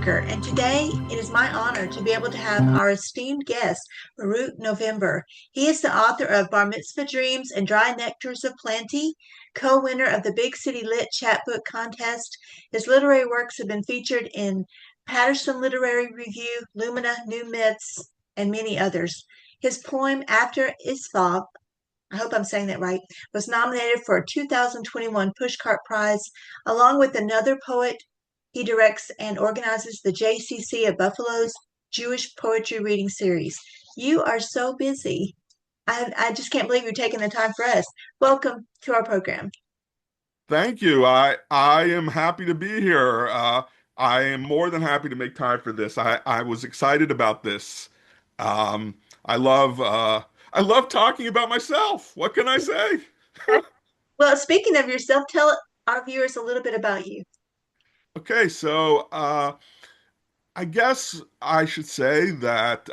Parker, and today it is my honor to be able to have our esteemed guest, Baruch November. He is the author of Bar Mitzvah Dreams and Dry Nectars of Plenty, co-winner of the BigCityLit chapbook contest. His literary works have been featured in Patterson Literary Review, Lumina, New Myths, and many others. His poem After Isfog, I hope I'm saying that right, was nominated for a 2021 Pushcart Prize, along with another poet. He directs and organizes the J.C.K. of Buffalo's Jewish Poetry Reading Series. You are so busy. I just can't believe you're taking the time for us. Welcome to our program. Thank you. I am happy to be here. I am more than happy to make time for this. I was excited about this. Um, I love I love talking about myself. What can I say? Well, speaking of yourself, tell our viewers a little bit about you. Okay, so I guess I should say that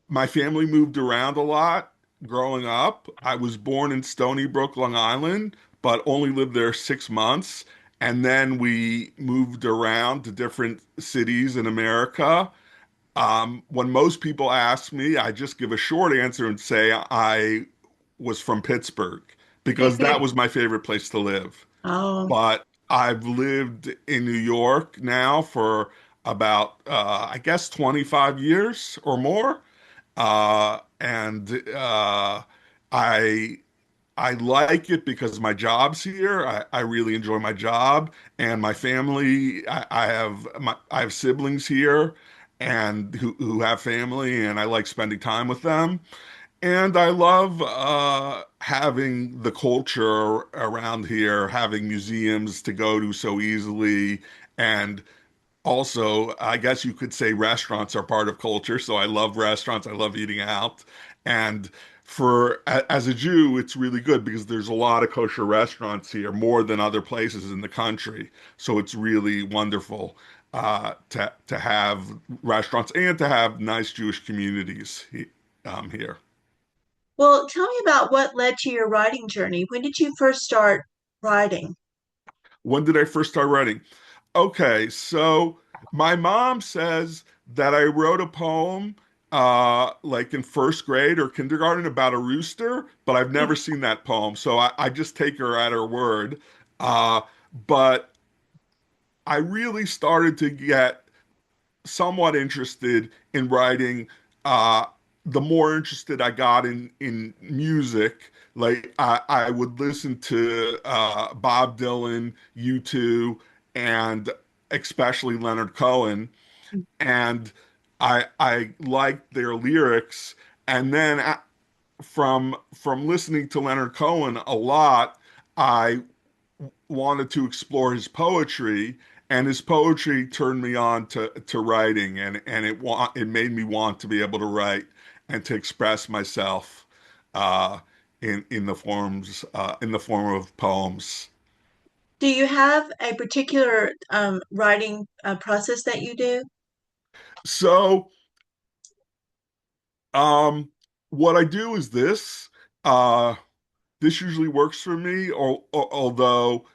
my family moved around a lot growing up. I was born in Stony Brook, Long Island, but only lived there 6 months. And then we moved around to different cities in America. When most people ask me, I just give a short answer and say I was from Pittsburgh because that was my favorite place to live. Oh, But I've lived in New York now for about, I guess, 25 years or more. And I I like it because my job's here. I really enjoy my job and my family. I have siblings here and who have family, and I like spending time with them. And I love having the culture around here, having museums to go to so easily, and also, I guess you could say restaurants are part of culture. So I love restaurants. I love eating out. And as a Jew, it's really good because there's a lot of kosher restaurants here, more than other places in the country. So it's really wonderful to have restaurants and to have nice Jewish communities here. well, tell me about what led to your writing journey. When did you first start writing? When did I first start writing? Okay, so my mom says that I wrote a poem like in first grade or kindergarten about a rooster, but I've never seen that poem. So I just take her at her word. Uh, but I really started to get somewhat interested in writing. The more interested I got in music, like I would listen to Bob Dylan, U2, and especially Leonard Cohen, and I liked their lyrics. And then from listening to Leonard Cohen a lot, I wanted to explore his poetry, and his poetry turned me on to writing, and it made me want to be able to write and to express myself uh, in the form of poems. Do you have a particular writing process that you do? So um, what I do is this. Uh, this usually works for me, although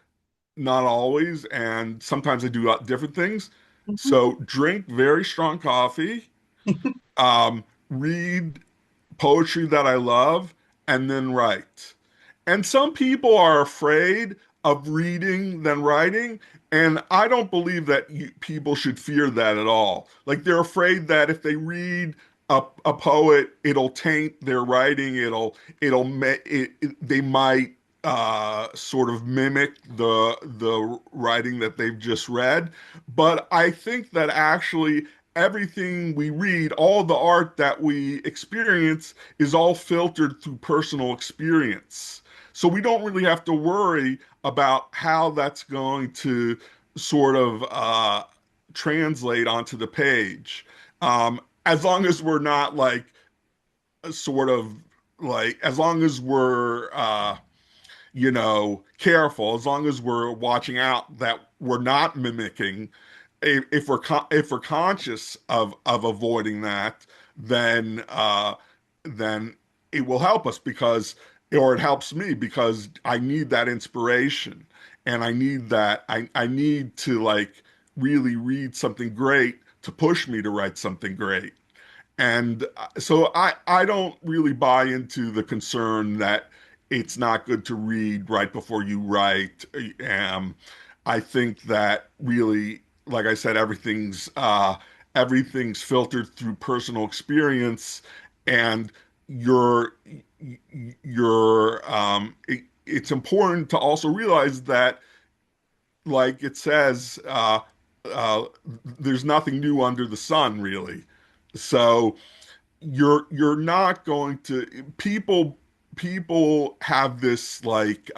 not always, and sometimes I do different things. Mhm. So drink very strong coffee, read poetry that I love, and then write. And some people are afraid of reading than writing, and I don't believe that people should fear that at all. Like they're afraid that if they read a poet, it'll taint their writing. They might sort of mimic the writing that they've just read. But I think that actually everything we read, all the art that we experience, is all filtered through personal experience. So we don't really have to worry about how that's going to sort of translate onto the page. As long as we're not like sort of like, as long as we're careful, as long as we're watching out that we're not mimicking, if we're conscious of avoiding that, then it will help us because, or it helps me because I need that inspiration, and I need to like really read something great to push me to write something great. And so I don't really buy into the concern that it's not good to read right before you write. I think that really, like I said, everything's filtered through personal experience, and your it's important to also realize that, like it says, uh, there's nothing new under the sun, really. So you're not going to people have this like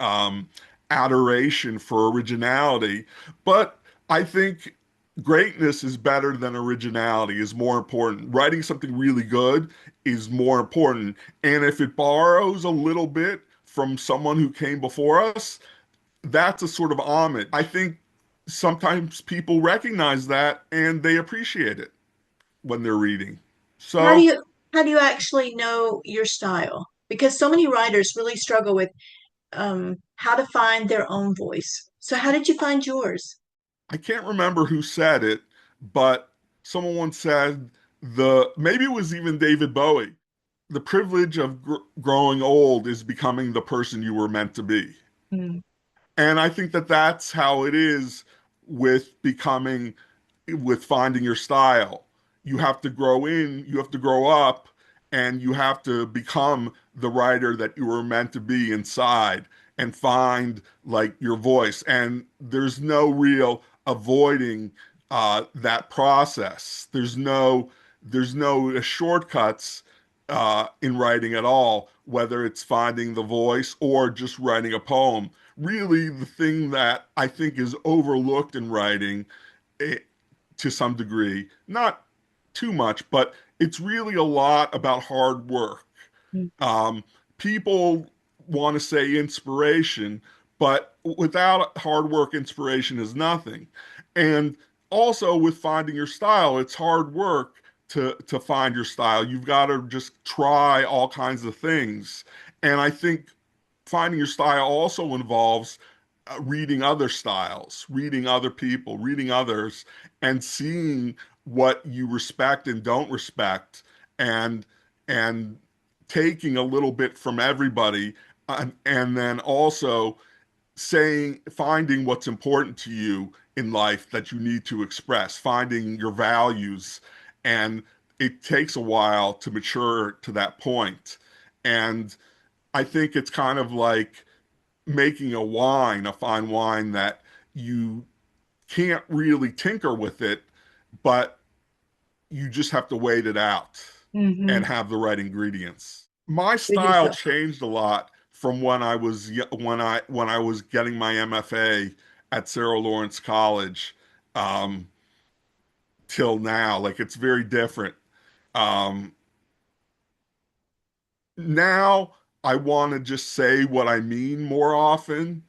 adoration for originality, but I think greatness is better than originality, is more important. Writing something really good is more important, and if it borrows a little bit from someone who came before us, that's a sort of homage. I think sometimes people recognize that and they appreciate it when they're reading. How do So you how do you actually know your style? Because so many writers really struggle with how to find their own voice. So how did you find yours? I can't remember who said it, but someone once said, the maybe it was even David Bowie. The privilege of growing old is becoming the person you were meant to be. Mm. And I think that that's how it is with becoming, with finding your style. You have to grow in, you have to grow up, and you have to become the writer that you were meant to be inside and find like your voice. And there's no real avoiding that process. There's no shortcuts in writing at all, whether it's finding the voice or just writing a poem. Really, the thing that I think is overlooked in writing, eh, to some degree, not too much, but it's really a lot about hard work. Mm. Um, People want to say inspiration, but without hard work, inspiration is nothing. And also with finding your style, it's hard work to find your style. You've got to just try all kinds of things. And I think finding your style also involves reading other styles, reading other people, reading others, and seeing what you respect and don't respect, and and taking a little bit from everybody, and then also finding what's important to you in life that you need to express, finding your values. And it takes a while to mature to that point. And I think it's kind of like making a fine wine that you can't really tinker with it, but you just have to wait it out Hmm. and have the right ingredients. My With style yourself. changed a lot from when I was getting my MFA at Sarah Lawrence College, um, till now. Like it's very different. Um, Now I want to just say what I mean more often.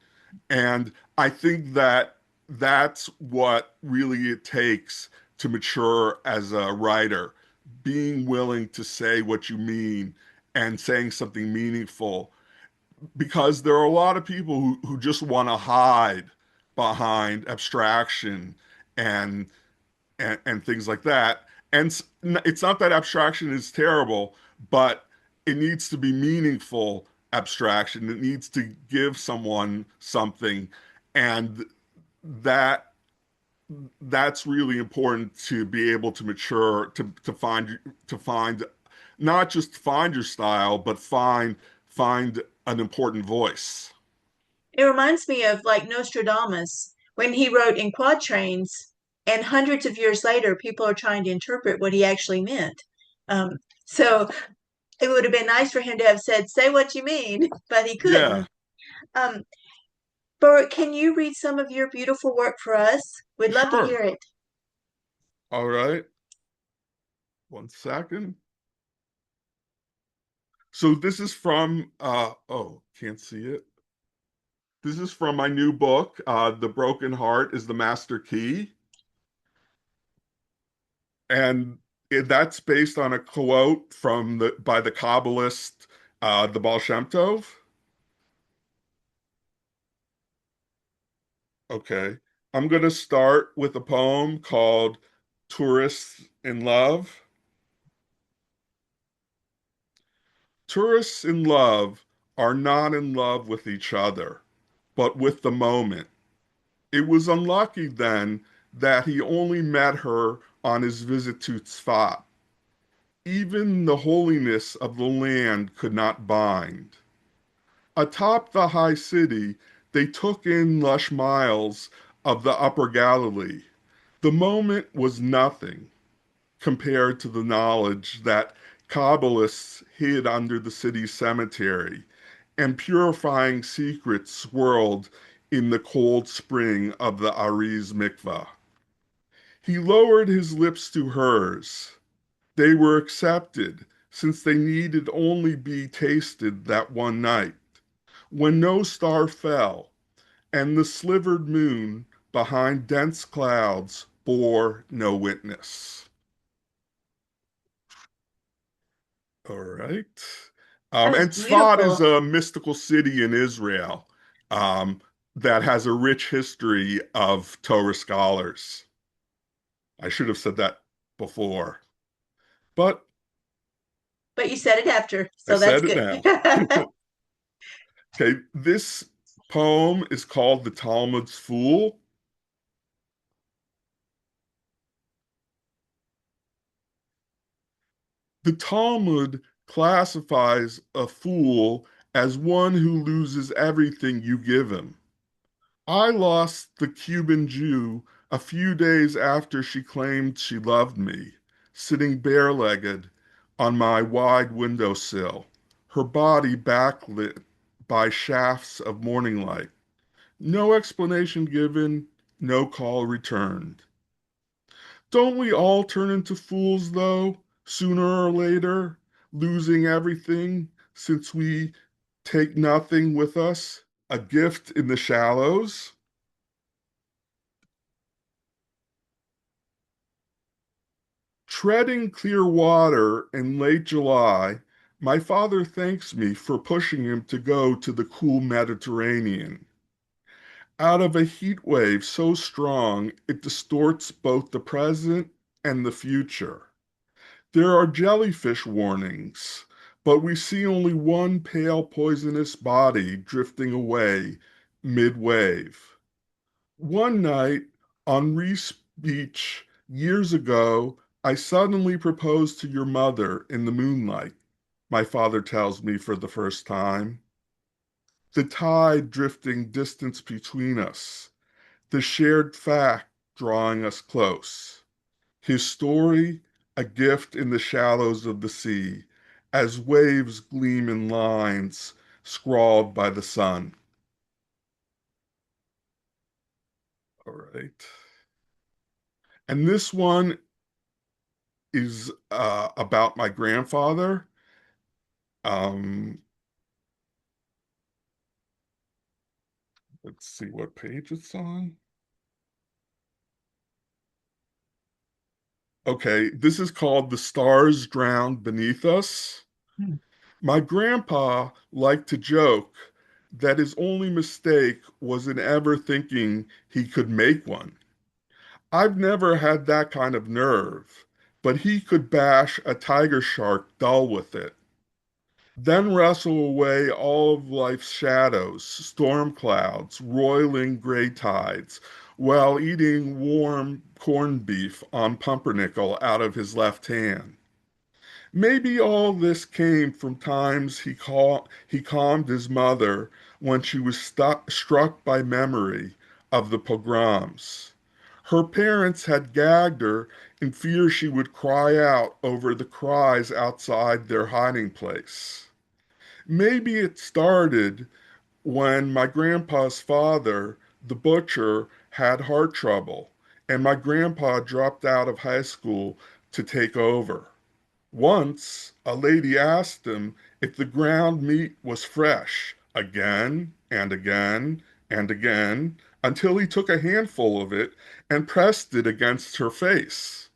And I think that that's what really it takes to mature as a writer, being willing to say what you mean and saying something meaningful. Because there are a lot of people who just want to hide behind abstraction and, and things like that. And it's not that abstraction is terrible, but it needs to be meaningful abstraction. It needs to give someone something, and that that's really important to be able to mature, to find not just find your style, but find an important voice. It reminds me of like Nostradamus when he wrote in quatrains, and hundreds of years later, people are trying to interpret what he actually meant. So it would have been nice for him to have said, "Say what you mean," but he Yeah, couldn't. Um, Bert, can you read some of your beautiful work for us? We'd love to sure. hear it. All right. 1 second. So this is from oh, can't see it. This is from my new book, The Broken Heart is the Master Key. And that's based on a quote from the by the Kabbalist, the Baal Shem Tov. Okay. I'm going to start with a poem called Tourists in Love. Tourists in love are not in love with each other, but with the moment. It was unlucky then that he only met her on his visit to Tzfat. Even the holiness of the land could not bind. Atop the high city, they took in lush miles of the upper Galilee. The moment was nothing compared to the knowledge that Kabbalists hid under the city's cemetery and purifying secrets swirled in the cold spring of the Ariz Mikvah. He lowered his lips to hers. They were accepted, since they needed only be tasted that one night, when no star fell, and the slivered moon behind dense clouds bore no witness. All right. That was And Tzfat is beautiful. a mystical city in Israel um, that has a rich history of Torah scholars. I should have said that before, but But you said it after, I so that's said it good. now. Okay, this poem is called The Talmud's Fool. The Talmud classifies a fool as one who loses everything you give him. I lost the Cuban Jew a few days after she claimed she loved me, sitting bare-legged on my wide windowsill, her body backlit by shafts of morning light. No explanation given, no call returned. Don't we all turn into fools, though, sooner or later, losing everything since we take nothing with us, a gift in the shallows? Treading clear water in late July, my father thanks me for pushing him to go to the cool Mediterranean. Out of a heat wave so strong it distorts both the present and the future. There are jellyfish warnings, but we see only one pale poisonous body drifting away mid-wave. One night on Reese Beach years ago, I suddenly proposed to your mother in the moonlight, my father tells me for the first time. The tide drifting distance between us, the shared fact drawing us close. His story, a gift in the shallows of the sea, as waves gleam in lines scrawled by the sun. All right. And this one is about my grandfather. Um, let's see what page it's on. Okay, this is called The Stars Drowned Beneath Us. My grandpa liked to joke that his only mistake was in ever thinking he could make one. I've never had that kind of nerve, but he could bash a tiger shark dull with it. Then wrestle away all of life's shadows, storm clouds, roiling gray tides, while eating warm corned beef on pumpernickel out of his left hand. Maybe all this came from times he calmed his mother when she was struck by memory of the pogroms. Her parents had gagged her in fear she would cry out over the cries outside their hiding place. Maybe it started when my grandpa's father, the butcher, had heart trouble, and my grandpa dropped out of high school to take over. Once a lady asked him if the ground meat was fresh again and again and again until he took a handful of it and pressed it against her face.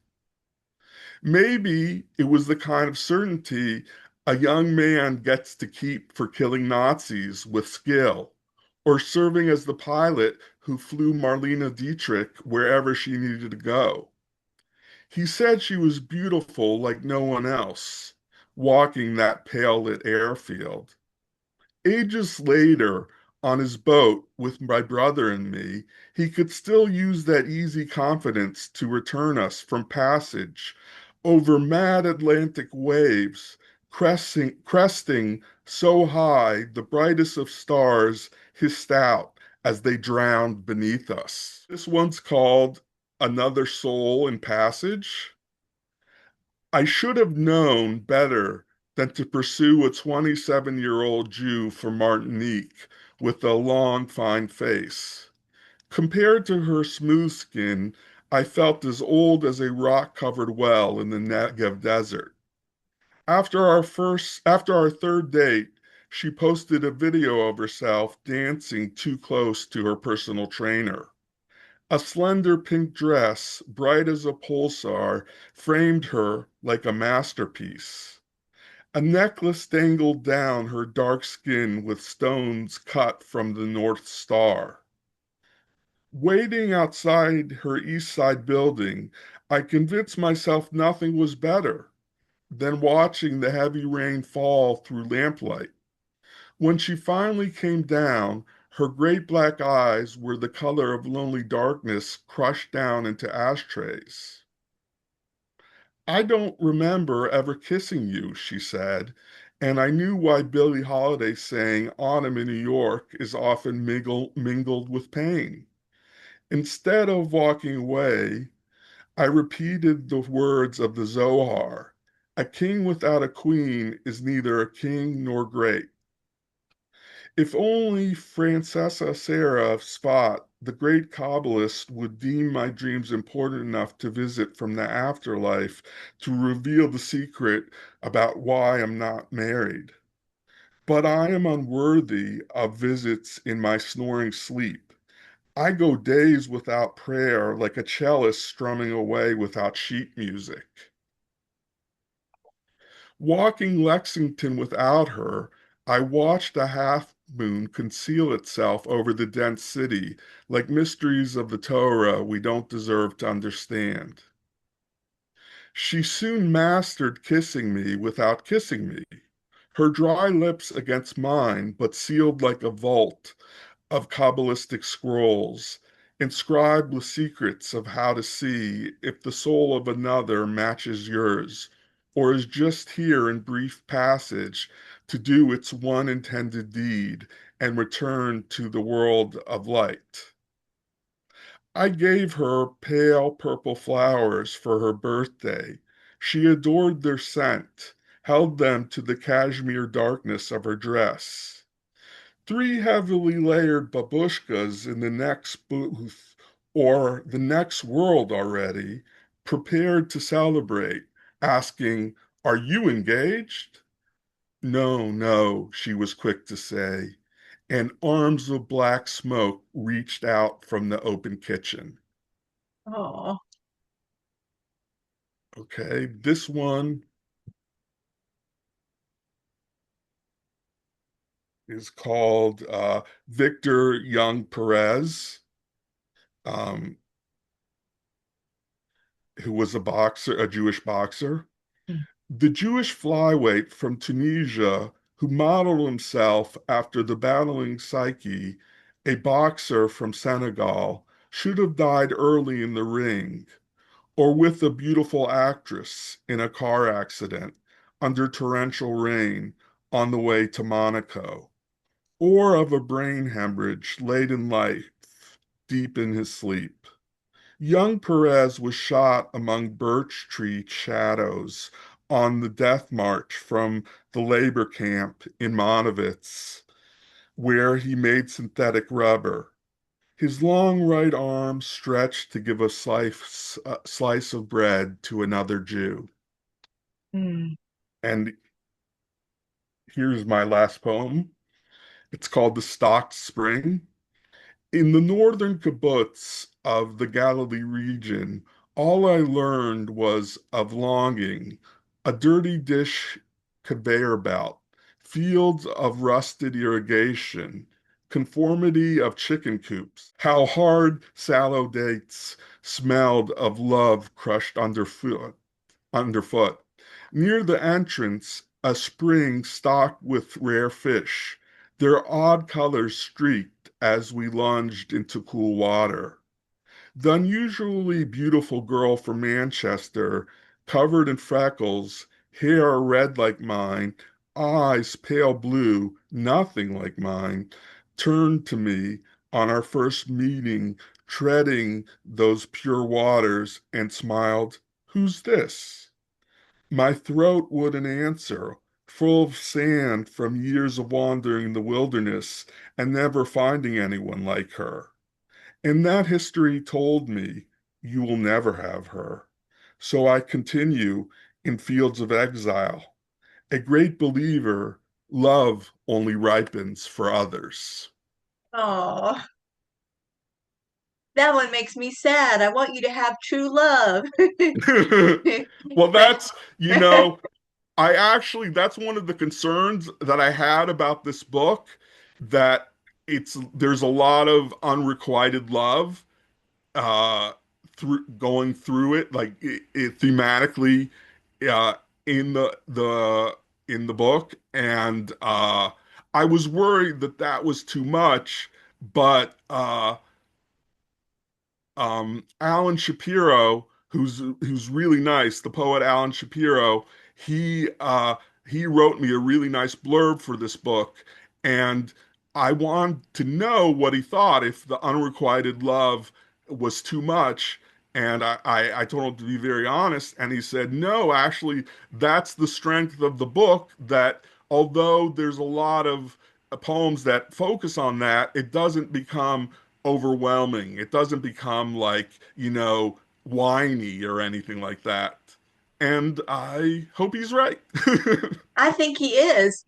Maybe it was the kind of certainty a young man gets to keep for killing Nazis with skill, or serving as the pilot who flew Marlene Dietrich wherever she needed to go. He said she was beautiful like no one else, walking that pale lit airfield. Ages later, on his boat with my brother and me, he could still use that easy confidence to return us from passage over mad Atlantic waves, cresting so high the brightest of stars hissed out as they drowned beneath us. This one's called Another Soul in Passage. I should have known better than to pursue a 27-year-old Jew from Martinique with a long, fine face. Compared to her smooth skin, I felt as old as a rock-covered well in the Negev desert. After our third date, she posted a video of herself dancing too close to her personal trainer. A slender pink dress, bright as a pulsar, framed her like a masterpiece. A necklace dangled down her dark skin with stones cut from the North Star. Waiting outside her East Side building, I convinced myself nothing was better than watching the heavy rain fall through lamplight. When she finally came down, her great black eyes were the color of lonely darkness crushed down into ashtrays. I don't remember ever kissing you, she said, and I knew why Billie Holiday sang Autumn in New York is often mingled with pain. Instead of walking away, I repeated the words of the Zohar. A king without a queen is neither a king nor great. If only Francesca Sarah of Spot, the great Kabbalist, would deem my dreams important enough to visit from the afterlife to reveal the secret about why I'm not married. But I am unworthy of visits in my snoring sleep. I go days without prayer like a cellist strumming away without sheet music. Walking Lexington without her, I watched a half moon conceal itself over the dense city like mysteries of the Torah we don't deserve to understand. She soon mastered kissing me without kissing me, her dry lips against mine, but sealed like a vault of Kabbalistic scrolls, inscribed with secrets of how to see if the soul of another matches yours, or is just here in brief passage to do its one intended deed and return to the world of light. I gave her pale purple flowers for her birthday. She adored their scent, held them to the cashmere darkness of her dress. Three heavily layered babushkas in the next booth or the next world already, prepared to celebrate, asking, "Are you engaged?" No, no, she was quick to say, and arms of black smoke reached out from the open kitchen. Oh, Okay, this one is called Victor Young Perez. Um, who was a boxer, a Jewish boxer. The Jewish flyweight from Tunisia who modeled himself after the battling J.A.C.K, a boxer from Senegal, should have died early in the ring, or with a beautiful actress in a car accident under torrential rain on the way to Monaco, or of a brain hemorrhage late in life, deep in his sleep. Young Perez was shot among birch tree shadows on the death march from the labor camp in Monowitz, where he made synthetic rubber. His long right arm stretched to give a slice of bread to another Jew. mm. And here's my last poem. It's called The Stocked Spring. In the northern kibbutz of the Galilee region, all I learned was of longing, a dirty dish conveyor belt, fields of rusted irrigation, conformity of chicken coops, how hard sallow dates smelled of love crushed underfoot. Near the entrance, a spring stocked with rare fish, their odd colors streaked as we lunged into cool water. The unusually beautiful girl from Manchester, covered in freckles, hair red like mine, eyes pale blue, nothing like mine, turned to me on our first meeting, treading those pure waters, and smiled, "Who's this?" My throat wouldn't answer, full of sand from years of wandering the wilderness and never finding anyone like her. And that history told me, you will never have her. So I continue in fields of exile. A great believer, love only ripens for others. Oh, that one makes me sad. I want you to have true love. Well, But I actually, that's one of the concerns that I had about this book, that there's a lot of unrequited love uh through going through it, like it thematically uh in the book, and I was worried that that was too much, but Alan Shapiro, who's really nice, the poet Alan Shapiro, he uh, he wrote me a really nice blurb for this book, and I wanted to know what he thought, if the unrequited love was too much. And I told him to be very honest, and he said, no, actually, that's the strength of the book, that although there's a lot of poems that focus on that, it doesn't become overwhelming. It doesn't become like, whiny or anything like that. And I hope he's right. I think he is.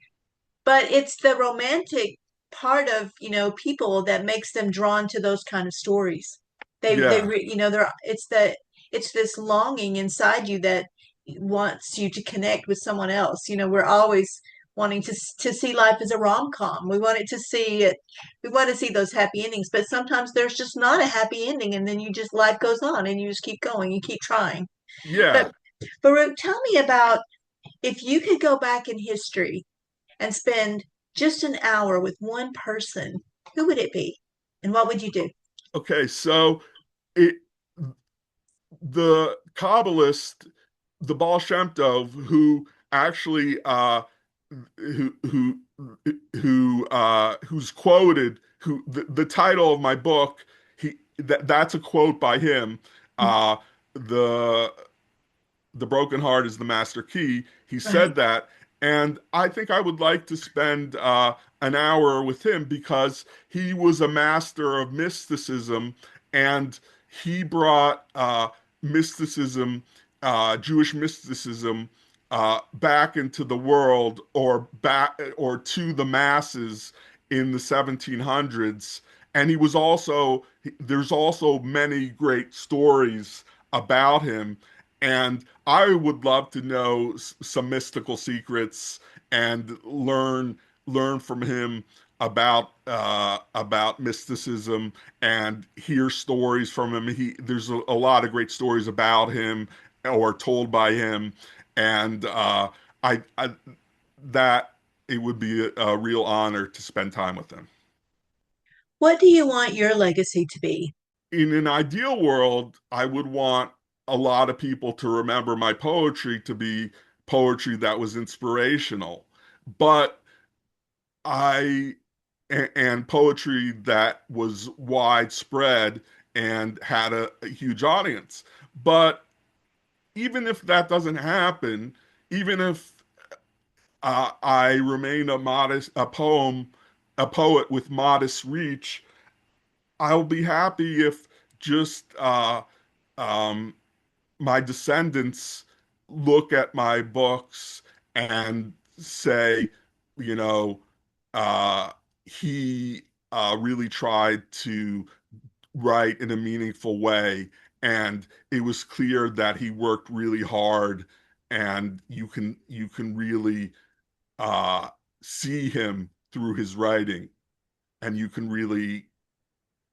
But it's the romantic part of, people that makes them drawn to those kind of stories. Yeah. They're it's this longing inside you that wants you to connect with someone else. We're always wanting to see life as a rom-com. We want it to see it. We want to see those happy endings, but sometimes there's just not a happy ending, and then you just life goes on, and you just keep going. You keep trying. Yeah. But Baruch, tell me about if you could go back in history and spend just an hour with one person, who would it be? And what would you do? Okay. So it the Kabbalist, the Baal Shem Tov, who actually who's quoted, who the title of my book, that's a quote by him. The the broken heart is the master key. He said Right. that. And I think I would like to spend an hour with him, because he was a master of mysticism, and he brought mysticism, Jewish mysticism, back into the world, or back or to the masses in the 1700s. And there's also many great stories about him, and I would love to know some mystical secrets and learn from him about mysticism, and hear stories from him. There's a lot of great stories about him, or told by him, and I that it would be a real honor to spend time with him. What do you want your legacy to be? In an ideal world, I would want a lot of people to remember my poetry to be poetry that was inspirational, but I and poetry that was widespread and had a huge audience. But even if that doesn't happen, even if I remain a poet with modest reach, I'll be happy if just um, my descendants look at my books and say, you know, uh, he really tried to write in a meaningful way, and it was clear that he worked really hard, and you can really uh, see him through his writing. and you can really,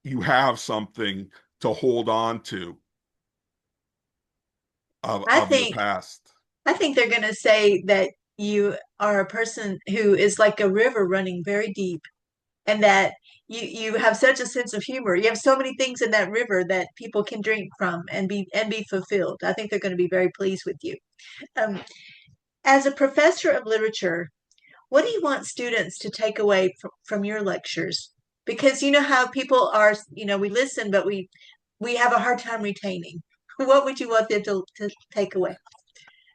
you have something to hold on to I of your think past. I think they're going to say that you are a person who is like a river running very deep, and that you have such a sense of humor. You have so many things in that river that people can drink from and be fulfilled. I think they're going to be very pleased with you. Um, as a professor of literature, what do you want students to take away from your lectures? Because you know how people are, we listen, but we have a hard time retaining. What would you want them to take away?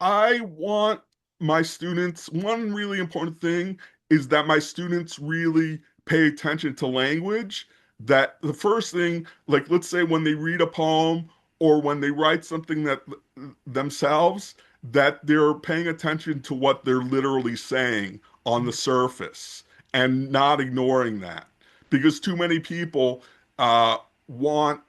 I want my students, one really important thing is that my students really pay attention to language. That the first thing, like let's say when they read a poem or when they write something that themselves, that they're paying attention to what they're literally saying on the surface and not ignoring that. Because too many people want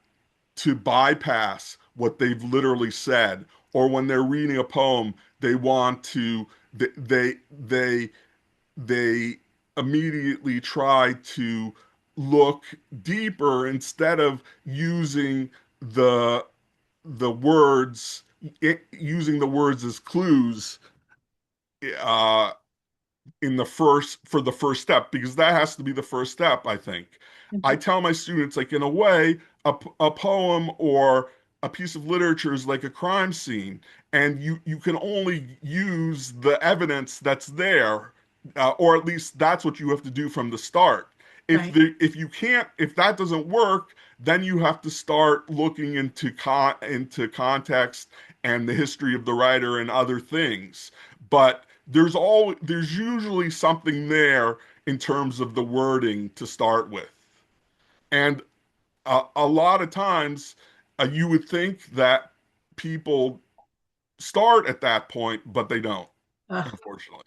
to bypass what they've literally said, or when they're reading a poem they want to they they immediately try to look deeper instead of using the words, using the words as clues uh in the first, for the first step, because that has to be the first step, I think. I Mhm. tell my students, like, in a way, a poem or a piece of literature is like a crime scene, and you can only use the evidence that's there, or at least that's what you have to do from the start. Right. If you can't, if that doesn't work, then you have to start looking into into context and the history of the writer and other things. But there's usually something there in terms of the wording to start with. And a lot of times you would think that people start at that point, but they don't, unfortunately.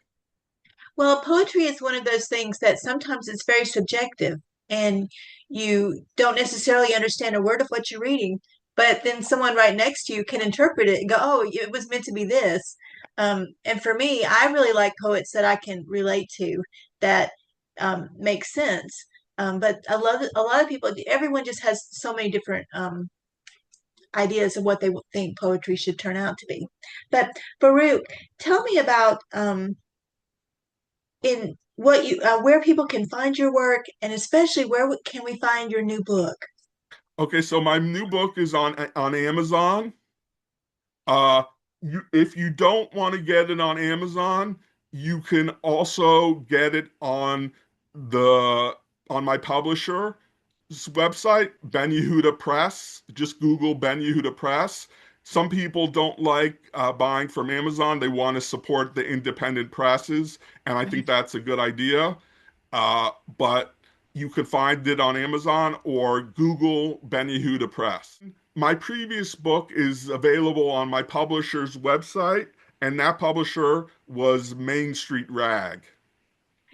Well, poetry is one of those things that sometimes it's very subjective, and you don't necessarily understand a word of what you're reading, but then someone right next to you can interpret it and go, "Oh, it was meant to be this." And for me, I really like poets that I can relate to, that make sense. But a lot of people, everyone just has so many different ideas of what they think poetry should turn out to be. But Baruch, tell me about in what you where people can find your work, and especially can we find your new book? Okay, so my new book is on Amazon. Uh, if you don't want to get it on Amazon, you can also get it the on my publisher's website, Ben Yehuda Press. Just Google Ben Yehuda Press. Some people don't like buying from Amazon. They want to support the independent presses, and I think Right. that's a good idea. But you could find it on Amazon or Google Ben Yehuda Press. My previous book is available on my publisher's website, and that publisher was Main Street Rag.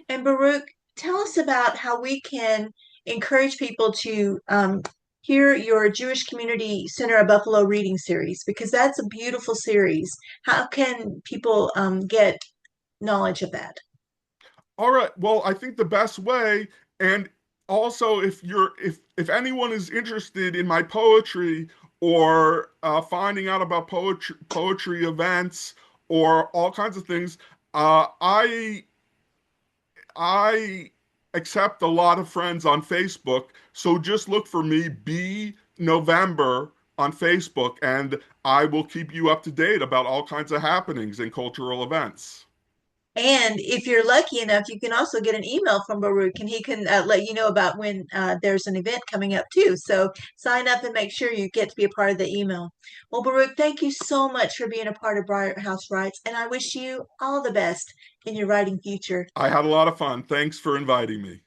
And Baruch, tell us about how we can encourage people to hear your Jewish Community Center of Buffalo reading series, because that's a beautiful series. How can people get knowledge of that? All right. Well, I think the best way, and also if anyone is interested in my poetry or finding out about poetry events or all kinds of things, I accept a lot of friends on Facebook. So just look for me, B November on Facebook, and I will keep you up to date about all kinds of happenings and cultural events. And if you're lucky enough, you can also get an email from Baruch, and he can let you know about when there's an event coming up too. So sign up and make sure you get to be a part of the email. Well, Baruch, thank you so much for being a part of Briar House Writes, and I wish you all the best in your writing future. I had a lot of fun. Thanks for inviting me.